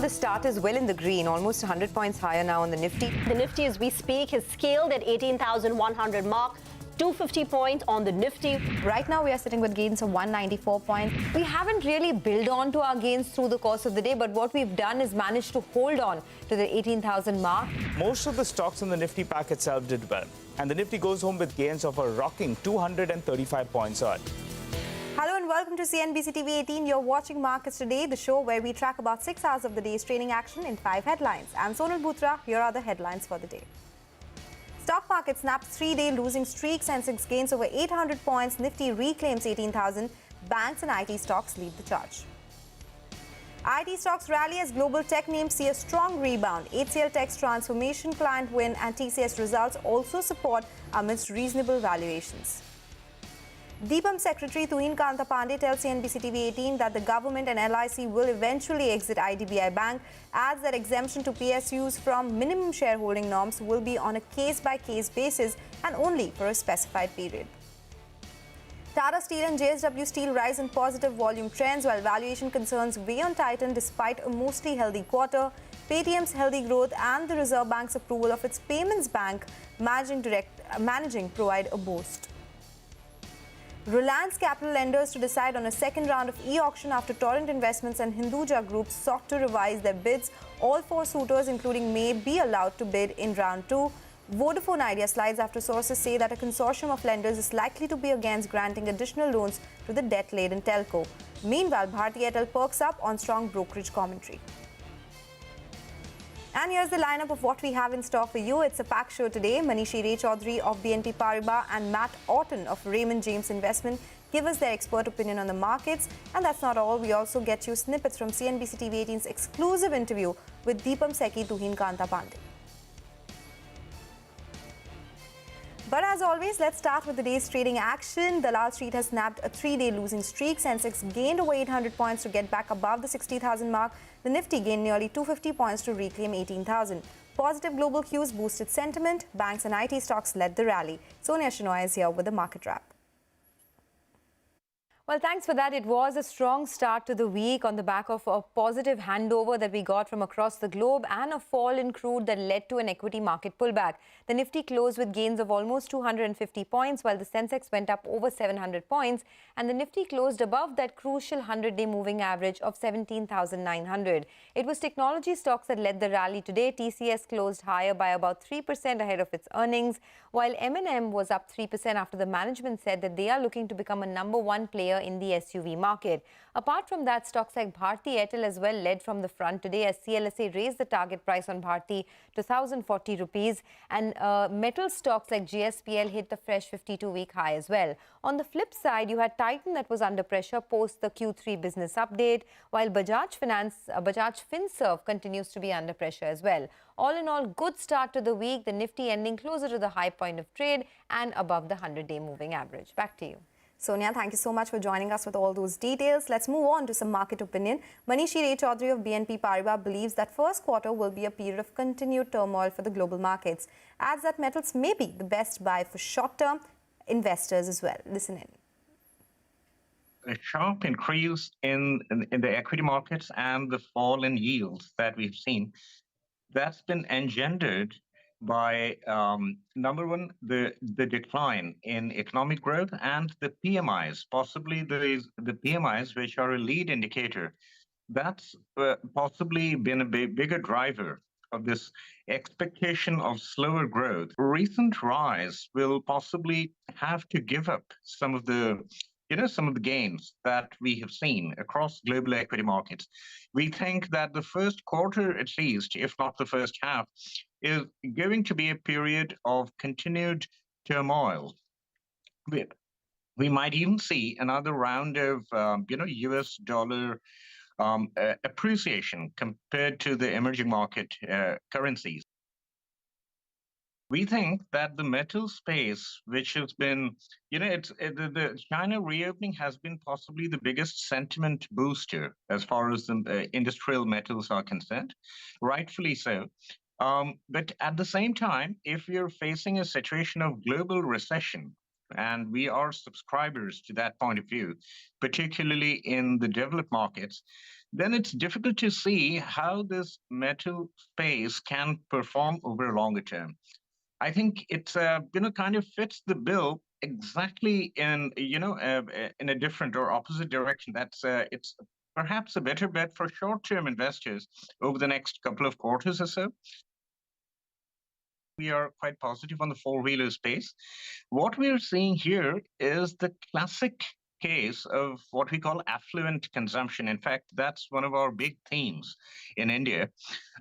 the start is well in the green, almost 100 points higher now on the Nifty. The Nifty, as we speak, has scaled at 18,100 mark. 250 points on the Nifty. Right now, we are sitting with gains of 194 points. We haven't really built on to our gains through the course of the day, but what we've done is managed to hold on to the 18,000 mark. Most of the stocks on the Nifty pack itself did well, and the Nifty goes home with gains of a rocking 235 points odd. Hello and welcome to CNBC-TV18. You're watching Markets Today, the show where we track about 6 hours of the day's trading action in 5 headlines. I'm Sonal Bhutra. Here are the headlines for the day. Stock market snaps 3-day losing streak. Sensex gains over 800 points. Nifty reclaims 18,000. Banks and IT stocks lead the charge. IT stocks rally as global tech names see a strong rebound. HCL Tech's transformation client win and TCS results also support amidst reasonable valuations. DIPAM Secretary Tuhin Kanta Pandey tells CNBC-TV18 that the government and LIC will eventually exit IDBI Bank, adds that exemption to PSUs from minimum shareholding norms will be on a case-by-case basis and only for a specified period. Tata Steel and JSW Steel rise in positive volume trends while valuation concerns weigh on Titan despite a mostly healthy quarter. Paytm's healthy growth and the Reserve Bank's approval of its payments bank managing provide a boost. Reliance Capital lenders to decide on a second round of e-auction after Torrent Investments and Hinduja Groups sought to revise their bids. All 4 suitors, including may, be allowed to bid in round 2. Vodafone Idea slides after sources say that a consortium of lenders is likely to be against granting additional loans to the debt-laden telco. Meanwhile, Bharti Airtel perks up on strong brokerage commentary. And here's the lineup of what we have in store for you. It's a packed show today. Manishi Chaudhary of BNP Paribas and Matt Orton of Raymond James Investment give us their expert opinion on the markets. And that's not all. We also get you snippets from CNBC-TV18's exclusive interview with DIPAM Secretary Tuhin Kanta Pandey. But as always, let's start with the day's trading action. Dalal Street has snapped a 3-day losing streak. Sensex gained over 800 points to get back above the 60,000 mark. The Nifty gained nearly 250 points to reclaim 18,000. Positive global cues boosted sentiment. Banks and IT stocks led the rally. Sonia Shenoy is here with the market wrap. Well, thanks for that. It was a strong start to the week on the back of a positive handover that we got from across the globe and a fall in crude that led to an equity market pullback. The Nifty closed with gains of almost 250 points, while the Sensex went up over 700 points, and the Nifty closed above that crucial 100-day moving average of 17,900. It was technology stocks that led the rally today. TCS closed higher by about 3% ahead of its earnings, while M&M was up 3% after the management said that they are looking to become a #1 player in the SUV market. Apart from that, stocks like Bharti Airtel as well led from the front today as CLSA raised the target price on Bharti to 1,040 rupees, and metal stocks like GSPL hit the fresh 52-week high as well. On the flip side, you had Titan that was under pressure post the Q3 business update, while Bajaj Finserv continues to be under pressure as well. All in all, good start to the week. The Nifty ending closer to the high point of trade and above the 100-day moving average. Back to you. Sonia, thank you so much for joining us with all those details. Let's move on to some market opinion. Manishi Chaudhary of BNP Paribas believes that first quarter will be a period of continued turmoil for the global markets. Adds that metals may be the best buy for short-term investors as well. Listen in. A sharp increase in the equity markets and the fall in yields that we've seen, that's been engendered by number one, the decline in economic growth and the PMIs, possibly the PMIs, which are a lead indicator. That's possibly been a bigger driver of this expectation of slower growth. Recent rise will possibly have to give up some of the gains that we have seen across global equity markets. We think that the first quarter, at least, if not the first half, is going to be a period of continued turmoil. We might even see another round of, US dollar appreciation compared to the emerging market currencies. We think that the metal space, which has been, the China reopening has been possibly the biggest sentiment booster as far as the industrial metals are concerned, rightfully so. But at the same time, if you're facing a situation of global recession, and we are subscribers to that point of view, particularly in the developed markets, then it's difficult to see how this metal space can perform over a longer term. I think it's kind of fits the bill exactly in in a different or opposite direction. It's perhaps a better bet for short-term investors over the next couple of quarters or so. We are quite positive on the four-wheeler space. What we are seeing here is the classic case of what we call affluent consumption. In fact, that's one of our big themes in India.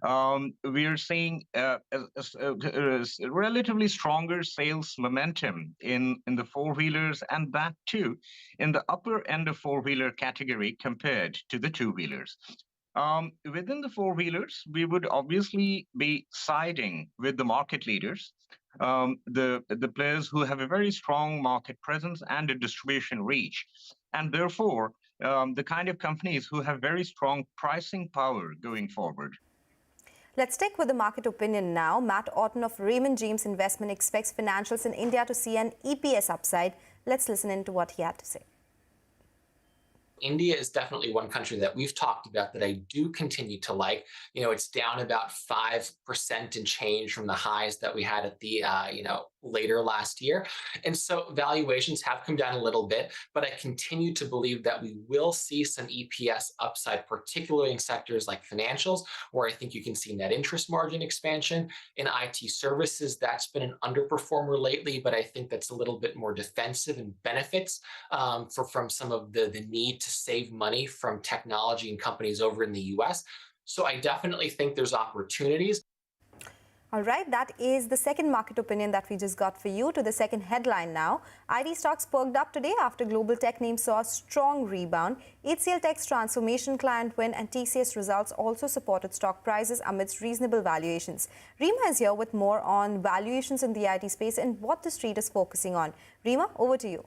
We are seeing a relatively stronger sales momentum in the four-wheelers, and that too in the upper end of four-wheeler category compared to the two-wheelers. Within the four-wheelers, we would obviously be siding with the market leaders, the players who have a very strong market presence and a distribution reach, and therefore the kind of companies who have very strong pricing power going forward. Let's stick with the market opinion now. Matt Orton of Raymond James Investment expects financials in India to see an EPS upside. Let's listen in to what he had to say. India is definitely one country that we've talked about that I do continue to like. It's down about 5% and change from the highs that we had at the, later last year. And so valuations have come down a little bit, but I continue to believe that we will see some EPS upside, particularly in sectors like financials, where I think you can see net interest margin expansion. In IT services, that's been an underperformer lately, but I think that's a little bit more defensive and benefits from some of the need to save money from technology and companies over in the US. So I definitely think there's opportunities. All right, that is the second market opinion that we just got for you. To the second headline now. IT stocks perked up today after global tech names saw a strong rebound. HCL Tech's transformation client win and TCS results also supported stock prices amidst reasonable valuations. Rima is here with more on valuations in the IT space and what the street is focusing on. Rima, over to you.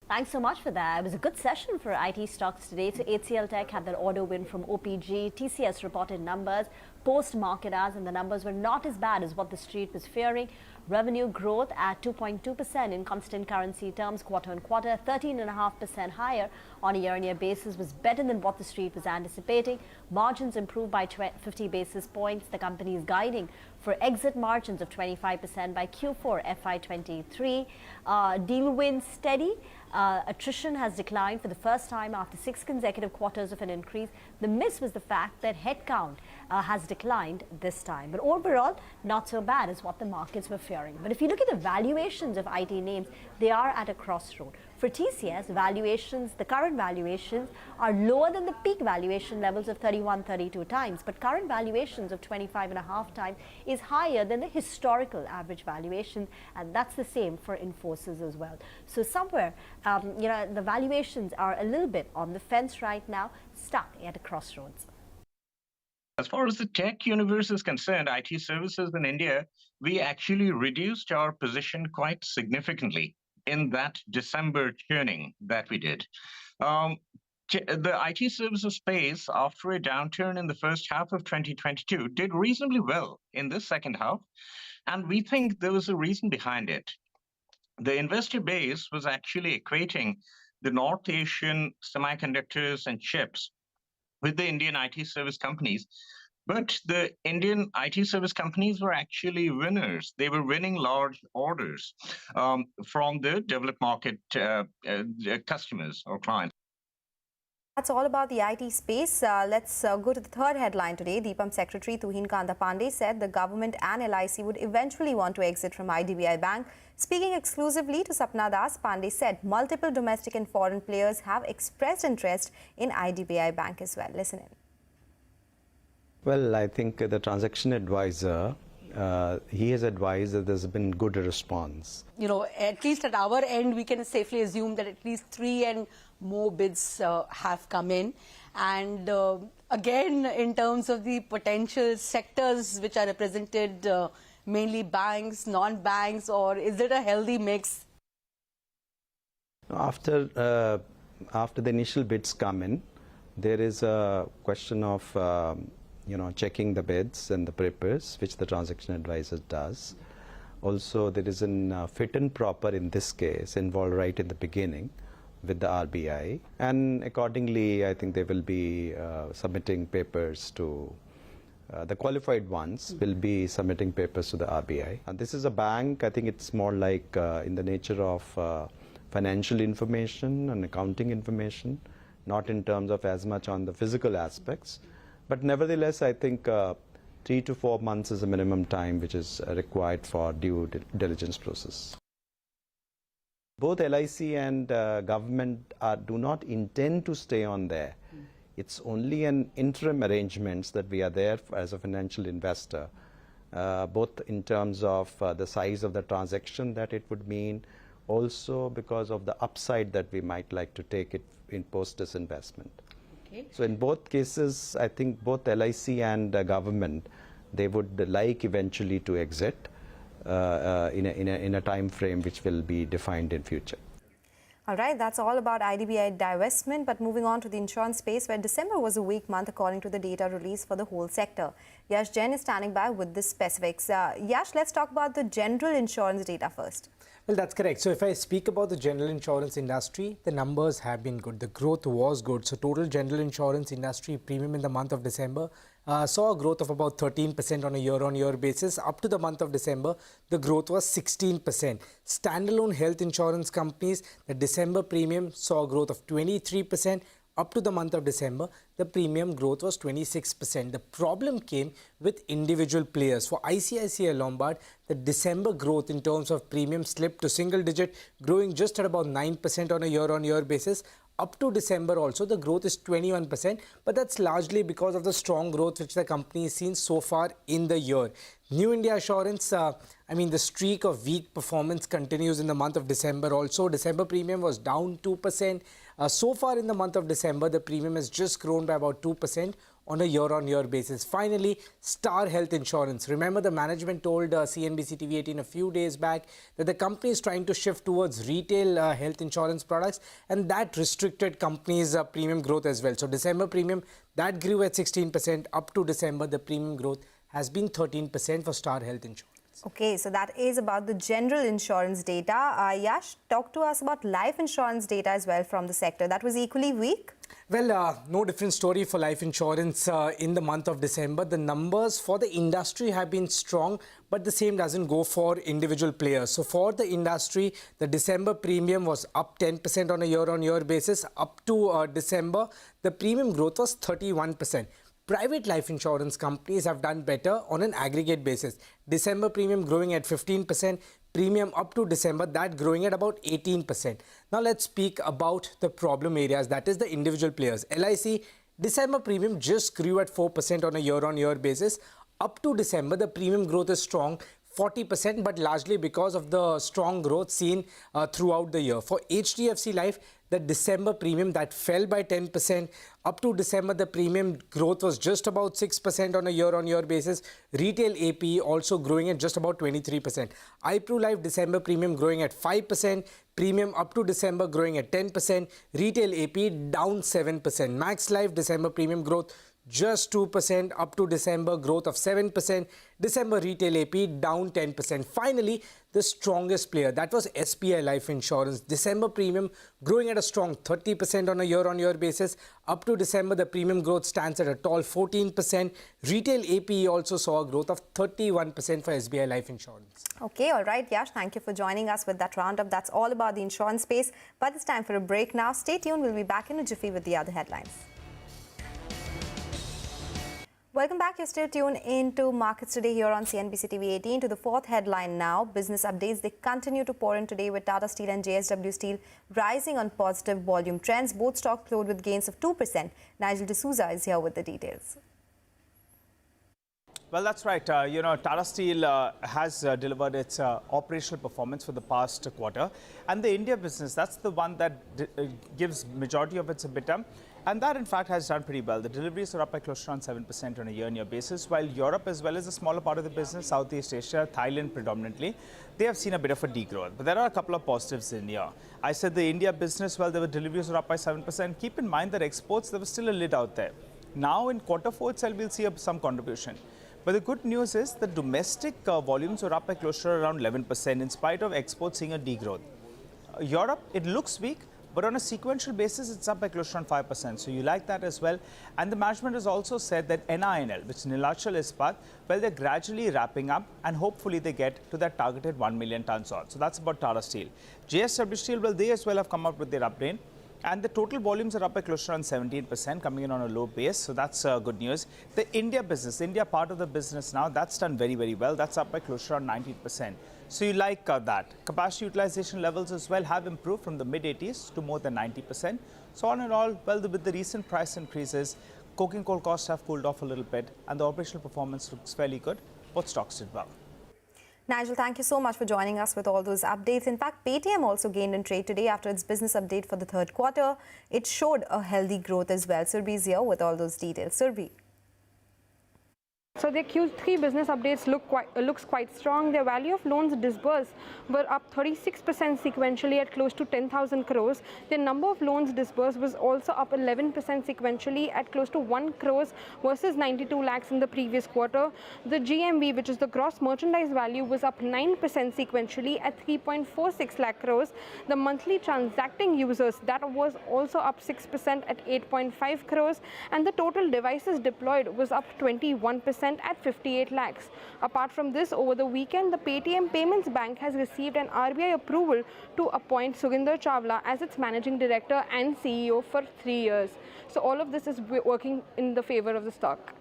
Thanks so much for that. It was a good session for IT stocks today. So HCL Tech had that order win from OPG. TCS reported numbers post-market hours, and the numbers were not as bad as what the street was fearing. Revenue growth at 2.2% in constant currency terms, quarter on quarter, 13.5% higher on a year-on-year basis, was better than what the street was anticipating. Margins improved by 50 basis points. The company is guiding for exit margins of 25% by Q4 FY23. Deal wins steady. Attrition has declined for the first time after 6 consecutive quarters of an increase. The miss was the fact that headcount has declined this time. But overall, not so bad as what the markets were fearing. But if you look at the valuations of IT names, they are at a crossroad. For TCS, valuations, the current valuations are lower than the peak valuation levels of 31, 32 times. But current valuations of 25.5 times is higher than the historical average valuation. And that's the same for Infosys as well. So somewhere, the valuations are a little bit on the fence right now, stuck at a crossroads. As far as the tech universe is concerned, IT services in India, we actually reduced our position quite significantly in that December churning that we did. The IT services space, after a downturn in the first half of 2022, did reasonably well in the second half. And we think there was a reason behind it. The investor base was actually equating the North Asian semiconductors and chips with the Indian IT service companies. But the Indian IT service companies were actually winners. They were winning large orders from the developed market customers or clients. That's all about the IT space. Let's go to the third headline today. DIPAM Secretary Tuhin Kanda Pandey said the government and LIC would eventually want to exit from IDBI Bank. Speaking exclusively to Sapna Das, Pandey said multiple domestic and foreign players have expressed interest in IDBI Bank as well. Listen in. Well, I think the transaction advisor, he has advised that there's been good response. At least at our end, we can safely assume that at least 3 and more bids have come in. And again, in terms of the potential sectors which are represented, mainly banks, non-banks, or is it a healthy mix? After the initial bids come in, there is a question of checking the bids and the papers, which the transaction advisor does. Also, there is a fit and proper in this case involved right in the beginning with the RBI, and accordingly I think they will be submitting papers to the qualified ones will be submitting papers to the RBI. And this is a bank. I think it's more like in the nature of financial information and accounting information, not in terms of as much on the physical aspects. But nevertheless, I think 3 to 4 months is a minimum time which is required for due diligence process. Both LIC and government do not intend to stay on there. It's only an interim arrangements that we are there as a financial investor, both in terms of the size of the transaction that it would mean, also because of the upside that we might like to take it in post this investment. Okay. So in both cases, I think both LIC and government, they would like eventually to exit in a time frame which will be defined in future. All right, that's all about IDBI divestment. But moving on to the insurance space, where December was a weak month according to the data released for the whole sector. Yash Jain is standing by with the specifics. Yash, let's talk about the general insurance data first. Well, that's correct. So if I speak about the general insurance industry, the numbers have been good. The growth was good. So total general insurance industry premium in the month of December saw a growth of about 13% on a year-on-year basis. Up to the month of December, the growth was 16%. Standalone health insurance companies, the December premium saw a growth of 23%. Up to the month of December, the premium growth was 26%. The problem came with individual players. For ICICI Lombard, the December growth in terms of premium slipped to single digit, growing just at about 9% on a year-on-year basis. Up to December also, the growth is 21%, but that's largely because of the strong growth which the company has seen so far in the year. New India Assurance, the streak of weak performance continues in the month of December also. December premium was down 2%. So far in the month of December, the premium has just grown by about 2% on a year-on-year basis. Finally, Star Health Insurance. Remember, the management told CNBC-TV18 a few days back that the company is trying to shift towards retail health insurance products, and that restricted company's premium growth as well. So December premium, that grew at 16%. Up to December, the premium growth has been 13% for Star Health Insurance. Okay, so that is about the general insurance data. Yash, talk to us about life insurance data as well from the sector. That was equally weak? Well, no different story for life insurance in the month of December. The numbers for the industry have been strong, but the same doesn't go for individual players. So for the industry, the December premium was up 10% on a year-on-year basis. Up to December, the premium growth was 31%. Private life insurance companies have done better on an aggregate basis. December premium growing at 15%, premium up to December, that growing at about 18%. Now let's speak about the problem areas, that is the individual players. LIC, December premium just grew at 4% on a year-on-year basis. Up to December, the premium growth is strong, 40%, but largely because of the strong growth seen throughout the year. For HDFC Life, the December premium that fell by 10%. Up to December, the premium growth was just about 6% on a year-on-year basis. Retail APE also growing at just about 23%. iPru Life December premium growing at 5%. Premium up to December growing at 10%. Retail APE down 7%. Max Life December premium growth just 2%, up to December growth of 7%. December retail AP down 10%. Finally, the strongest player, that was SBI Life Insurance. December premium growing at a strong 30% on a year-on-year basis. Up to December, the premium growth stands at a tall 14%. Retail APE also saw a growth of 31% for SBI Life Insurance. Okay, all right, Yash, thank you for joining us with that roundup. That's all about the insurance space. But it's time for a break now. Stay tuned. We'll be back in a jiffy with the other headlines. Welcome back. You're still tuned into Markets Today here on CNBC-TV18 to the fourth headline now. Business updates, they continue to pour in today with Tata Steel and JSW Steel rising on positive volume trends. Both stocks closed with gains of 2%. Nigel D'Souza is here with the details. Well, that's right. Tata Steel has delivered its operational performance for the past quarter. And the India business, that's the one that gives majority of its EBITDA. And that, in fact, has done pretty well. The deliveries are up by close to around 7% on a year-on-year basis, while Europe, as well as a smaller part of the business, Southeast Asia, Thailand predominantly, they have seen a bit of a degrowth. But there are a couple of positives in here. I said the India business, well, the deliveries are up by 7%. Keep in mind that exports, there was still a lid out there. Now, in quarter four itself, we'll see some contribution. But the good news is the domestic volumes were up by close to around 11% in spite of exports seeing a degrowth. Europe, it looks weak, but on a sequential basis, it's up by close to around 5%. So you like that as well. And the management has also said that NINL, which is Nilachal Ispat, well, they're gradually wrapping up and hopefully they get to that targeted 1 million tons odd. So that's about Tata Steel. JSW Steel, well, they as well have come up with their update. And the total volumes are up by close to around 17%, coming in on a low base. So that's good news. The India business, India part of the business now, that's done very, very well. That's up by close to around 19%. So you like that. Capacity utilization levels as well have improved from the mid-80s to more than 90%. So all in all, well, with the recent price increases, coking coal costs have cooled off a little bit and the operational performance looks fairly good. Both stocks did well. Nigel, thank you so much for joining us with all those updates. In fact, Paytm also gained in trade today after its business update for the third quarter. It showed a healthy growth as well. Surbhi is here with all those details. Surbhi. So their Q3 business updates looks quite strong. Their value of loans disbursed were up 36% sequentially at close to 10,000 crores. Their number of loans disbursed was also up 11% sequentially at close to 1 crores versus 92 lakhs in the previous quarter. The GMV, which is the gross merchandise value, was up 9% sequentially at 3.46 lakh crores. The monthly transacting users, that was also up 6% at 8.5 crores. And the total devices deployed was up 21% at 58 lakhs. Apart from this, over the weekend, the Paytm Payments Bank has received an RBI approval to appoint Sughinder Chawla as its managing director and CEO for 3 years. So all of this is working in the favor of the stock.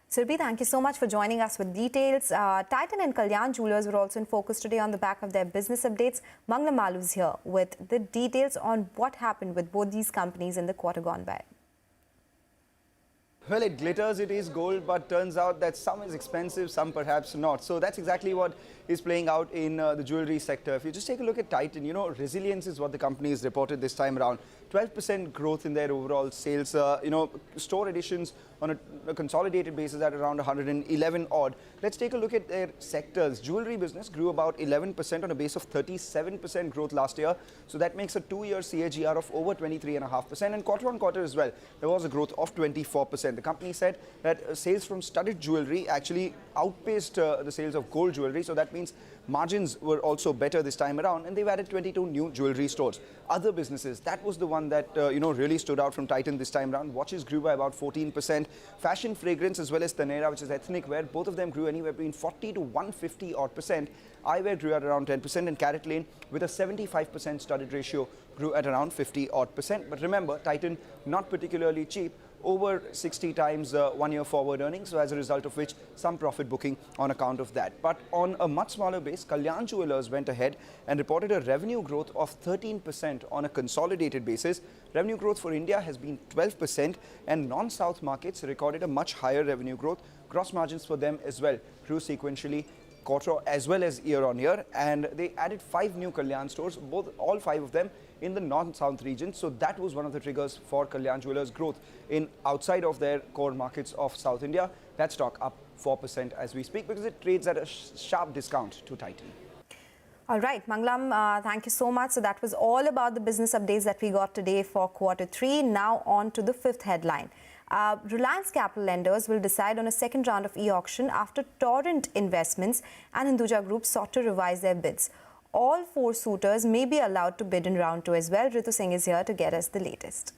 Surbhi, thank you so much for joining us with details. Titan and Kalyan Jewellers were also in focus today on the back of their business updates. Mangla Malu is here with the details on what happened with both these companies in the quarter gone by. Well, it glitters, it is gold, but turns out that some is expensive, some perhaps not. So that's exactly what is playing out in the jewelry sector. If you just take a look at Titan, you know, resilience is what the company has reported this time around. 12% growth in their overall sales, store additions on a consolidated basis at around 111 odd. Let's take a look at their sectors. Jewelry business grew about 11% on a base of 37% growth last year. So that makes a 2-year CAGR of over 23.5%, and quarter on quarter as well, there was a growth of 24%. The company said that sales from studded jewelry actually outpaced the sales of gold jewelry. So that means margins were also better this time around, and they've added 22 new jewelry stores. Other businesses, that was the one that really stood out from Titan this time around. Watches grew by about 14%. Fashion, fragrance, as well as Taneira, which is ethnic wear, both of them grew anywhere between 40 to 150 odd percent. Eyewear grew at around 10%, and Carrot Lane, with a 75% studded ratio, grew at around 50 odd percent. But remember, Titan not particularly cheap. Over 60 times 1 year forward earnings, so as a result of which some profit booking on account of that. But on a much smaller base, Kalyan Jewellers went ahead and reported a revenue growth of 13% on a consolidated basis. Revenue growth for India has been 12%, and non-South markets recorded a much higher revenue growth. Gross margins for them as well grew sequentially, quarter as well as year on year, and they added 5 new Kalyan stores, all 5 of them in the non-South region. So that was one of the triggers for Kalyan Jewellers' growth in outside of their core markets of South India. That stock up 4% as we speak because it trades at a sharp discount to Titan. All right, Manglam, thank you so much. So that was all about the business updates that we got today for quarter 3. Now on to the 5th headline. Reliance Capital lenders will decide on a second round of e-auction after Torrent Investments and Hinduja Group sought to revise their bids. All 4 suitors may be allowed to bid in round 2 as well. Ritu Singh is here to get us the latest.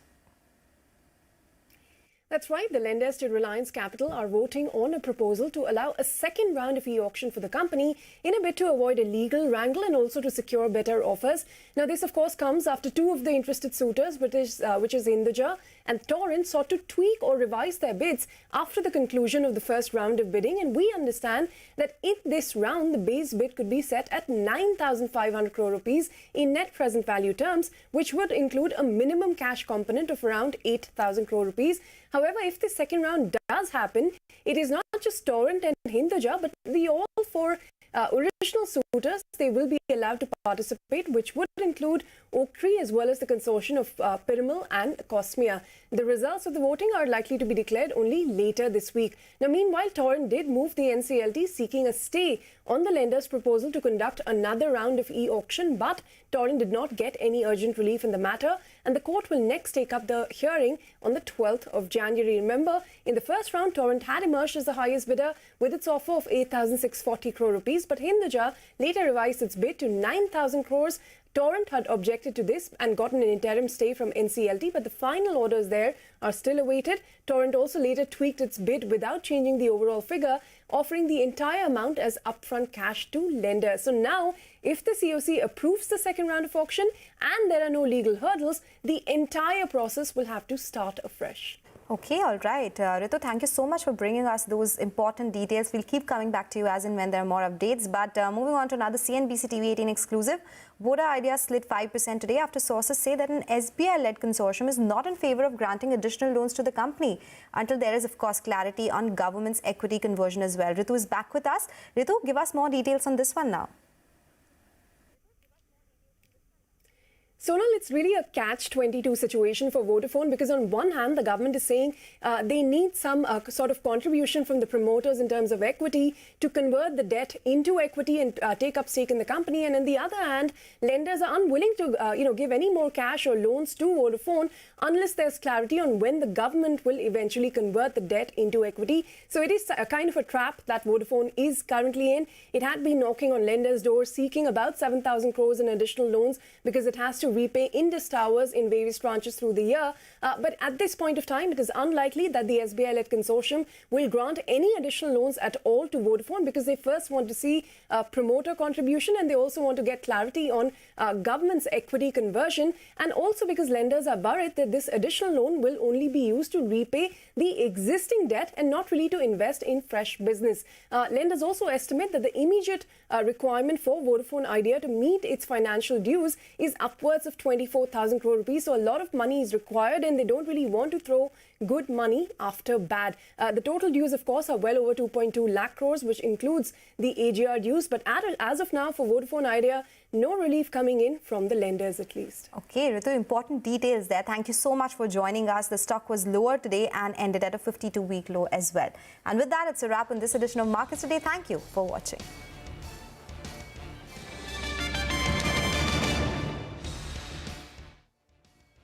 That's right. The lenders to Reliance Capital are voting on a proposal to allow a second round of e-auction for the company in a bid to avoid a legal wrangle and also to secure better offers. Now, this, of course, comes after 2 of the interested suitors, which is Hinduja and Torrent, sought to tweak or revise their bids after the conclusion of the first round of bidding. And we understand that in this round, the base bid could be set at 9,500 crore rupees in net present value terms, which would include a minimum cash component of around 8,000 crore rupees. However, if the second round does happen, it is not just Torrent and Hinduja, but the all 4 original promoters, they will be allowed to participate, which would include Oaktree as well as the consortium of Piramal and Cosmia. The results of the voting are likely to be declared only later this week. Now, meanwhile, Torrent did move the NCLT seeking a stay on the lender's proposal to conduct another round of e-auction, but Torrent did not get any urgent relief in the matter, and the court will next take up the hearing on the 12th of January. Remember, in the first round, Torrent had emerged as the highest bidder with its offer of 8,640 crore rupees, but Hinduja later revised its bid to 9,000 crores. Torrent had objected to this and gotten an interim stay from NCLT, but the final orders there are still awaited. Torrent also later tweaked its bid without changing the overall figure, offering the entire amount as upfront cash to lenders. So now, if the COC approves the second round of auction and there are no legal hurdles, the entire process will have to start afresh. Okay, all right. Ritu, thank you so much for bringing us those important details. We'll keep coming back to you as and when there are more updates. But moving on to another CNBC-TV18 exclusive, Vodafone Idea slid 5% today after sources say that an SBI-led consortium is not in favor of granting additional loans to the company until there is, of course, clarity on government's equity conversion as well. Ritu is back with us. Ritu, give us more details on this one now. Sonal, it's really a catch-22 situation for Vodafone because on one hand, the government is saying they need some sort of contribution from the promoters in terms of equity to convert the debt into equity and take up stake in the company. And on the other hand, lenders are unwilling to give any more cash or loans to Vodafone unless there's clarity on when the government will eventually convert the debt into equity. So it is a kind of a trap that Vodafone is currently in. It had been knocking on lenders' doors seeking about 7,000 crores in additional loans because it has to repay Indus Towers in various tranches through the year. But at this point of time, it is unlikely that the SBI-led consortium will grant any additional loans at all to Vodafone because they first want to see promoter contribution and they also want to get clarity on government's equity conversion, and also because lenders are worried that this additional loan will only be used to repay the existing debt and not really to invest in fresh business. Lenders also estimate that the immediate requirement for Vodafone Idea to meet its financial dues is upwards of 24,000 crore rupees. So a lot of money is required and they don't really want to throw good money after bad. The total dues, of course, are well over 2.2 lakh crores, which includes the AGR dues. But as of now, for Vodafone Idea, no relief coming in from the lenders at least. Okay, Ritu, important details there. Thank you so much for joining us. The stock was lower today and ended at a 52-week low as well. And with that, it's a wrap on this edition of Markets Today. Thank you for watching.